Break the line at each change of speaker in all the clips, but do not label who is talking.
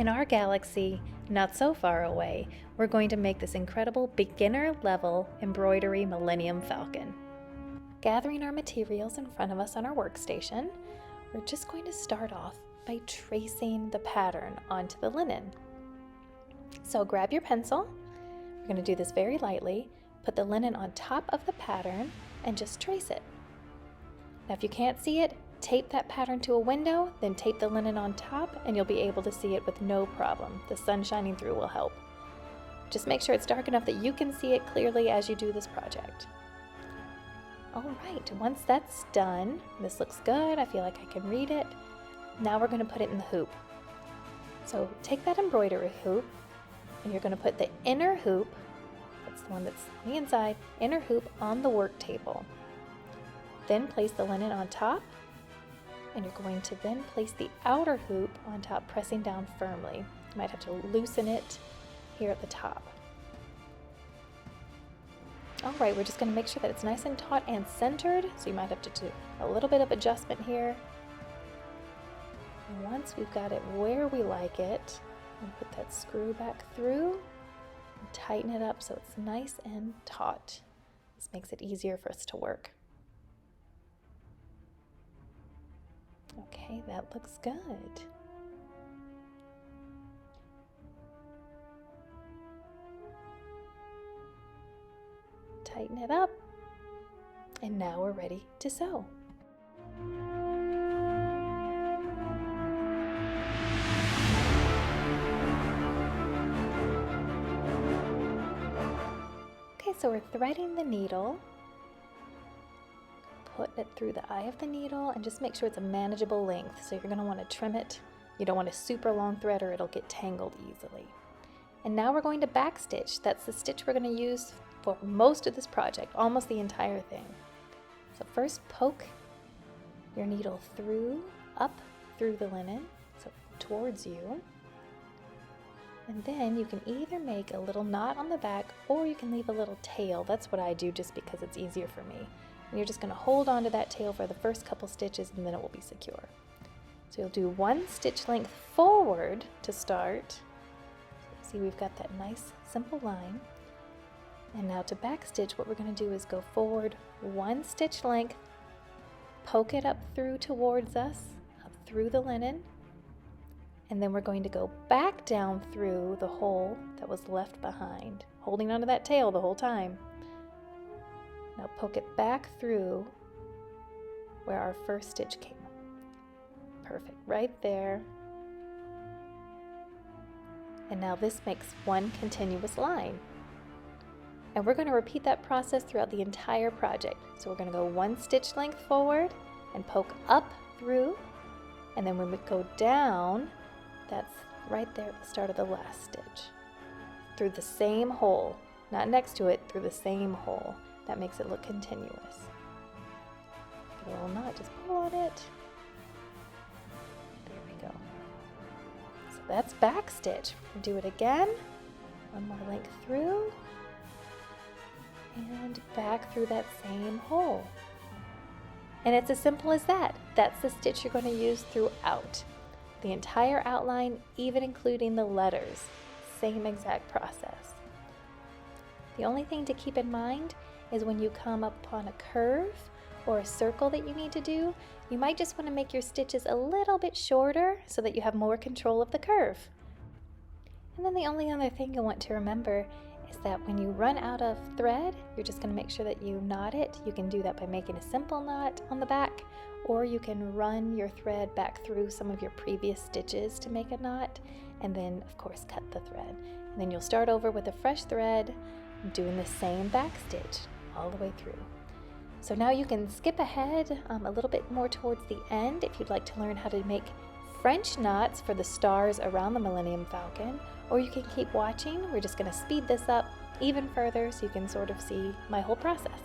In our galaxy, not so far away, we're going to make this incredible beginner-level embroidery Millennium Falcon. Gathering our materials in front of us on our workstation, we're just going to start off by tracing the pattern onto the linen. So grab your pencil. We're going to do this very lightly. Put the linen on top of the pattern and just trace it. Now if you can't see it, tape that pattern to a window, then tape the linen on top and you'll be able to see it with no problem. The sun shining through will help. Just make sure it's dark enough that you can see it clearly as you do this project. All right, once that's done, this looks good, I feel like I can read it. Now we're going to put it in the hoop. So take that embroidery hoop and you're going to put the inner hoop, that's the one that's on the inside, inner hoop on the work table. Then place the linen on top, and you're going to then place the outer hoop on top, pressing down firmly. You might have to loosen it here at the top. All right, we're just going to make sure that it's nice and taut and centered, so you might have to do a little bit of adjustment here. And once we've got it where we like it, we'll put that screw back through and tighten it up so it's nice and taut. This makes it easier for us to work. Okay, that looks good. Tighten it up, and now we're ready to sew. Okay, so we're threading the needle. Put it through the eye of the needle and just make sure it's a manageable length. So you're going to want to trim it. You don't want a super long thread or it'll get tangled easily. And now we're going to backstitch. That's the stitch we're going to use for most of this project, almost the entire thing. So first poke your needle up through the linen, so towards you. And then you can either make a little knot on the back or you can leave a little tail. That's what I do just because it's easier for me. And you're just going to hold onto that tail for the first couple stitches and then it will be secure. So you'll do one stitch length forward to start. See, we've got that nice simple line. And now to backstitch, what we're going to do is go forward one stitch length, poke it up through towards us, up through the linen, and then we're going to go back down through the hole that was left behind, holding onto that tail the whole time. Now poke it back through where our first stitch came. Perfect, right there. And now this makes one continuous line. And we're going to repeat that process throughout the entire project. So we're going to go one stitch length forward and poke up through. And then when we go down, that's right there at the start of the last stitch. Through the same hole, not next to it, through the same hole. That makes it look continuous. Get a little knot, just pull on it. There we go. So that's backstitch. We'll do it again. One more length through. And back through that same hole. And it's as simple as that. That's the stitch you're going to use throughout. The entire outline, even including the letters. Same exact process. The only thing to keep in mind is when you come upon a curve or a circle that you need to do, you might just want to make your stitches a little bit shorter so that you have more control of the curve. And then the only other thing you'll want to remember is that when you run out of thread, you're just going to make sure that you knot it. You can do that by making a simple knot on the back, or you can run your thread back through some of your previous stitches to make a knot, and then of course cut the thread. And then you'll start over with a fresh thread, doing the same back stitch all the way through. So now you can skip ahead a little bit more towards the end if you'd like to learn how to make French knots for the stars around the Millennium Falcon, or you can keep watching. We're just going to speed this up even further so you can sort of see my whole process.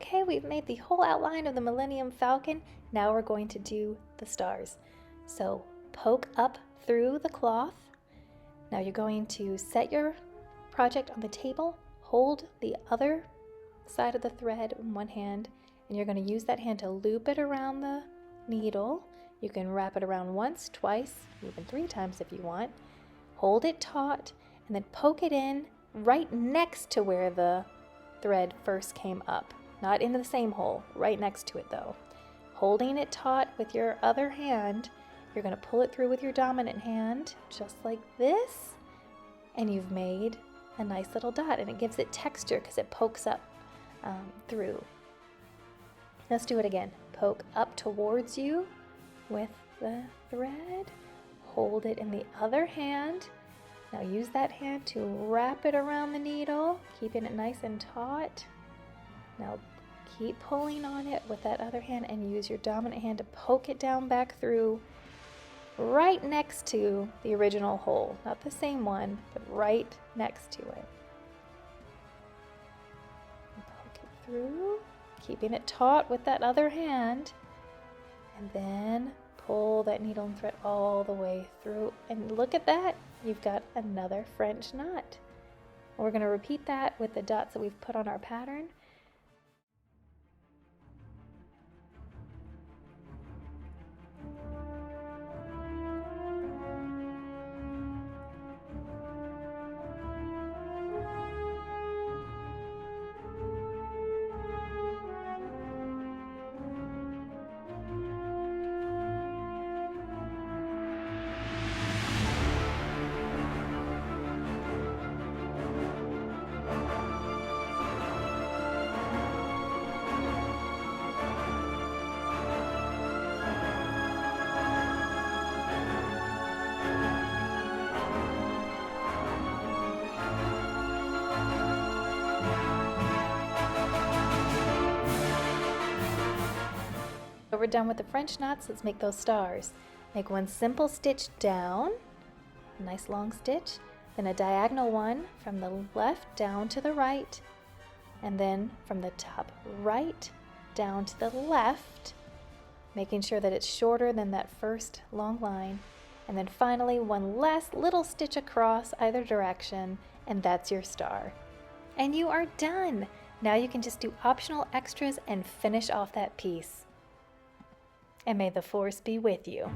Okay, we've made the whole outline of the Millennium Falcon. Now we're going to do the stars. So poke up through the cloth. Now you're going to set your project on the table, hold the other side of the thread in one hand, and you're going to use that hand to loop it around the needle. You can wrap it around once, twice, even 3 times if you want. Hold it taut and then poke it in right next to where the thread first came up. Not into the same hole, right next to it though. Holding it taut with your other hand, you're going to pull it through with your dominant hand, just like this, and you've made a nice little dot, and it gives it texture because it pokes up through. Let's do it again. Poke up towards you with the thread. Hold it in the other hand. Now use that hand to wrap it around the needle, keeping it nice and taut. Now keep pulling on it with that other hand and use your dominant hand to poke it down back through right next to the original hole. Not the same one, but right next to it. Poke it through, keeping it taut with that other hand, and then pull that needle and thread all the way through. And look at that, you've got another French knot. We're going to repeat that with the dots that we've put on our pattern. So we're done with the French knots. Let's make those stars. Make one simple stitch down, a nice long stitch, then a diagonal one from the left down to the right, and then from the top right down to the left, making sure that it's shorter than that first long line, and then finally one last little stitch across either direction, and that's your star. And you are done! Now you can just do optional extras and finish off that piece. And may the force be with you.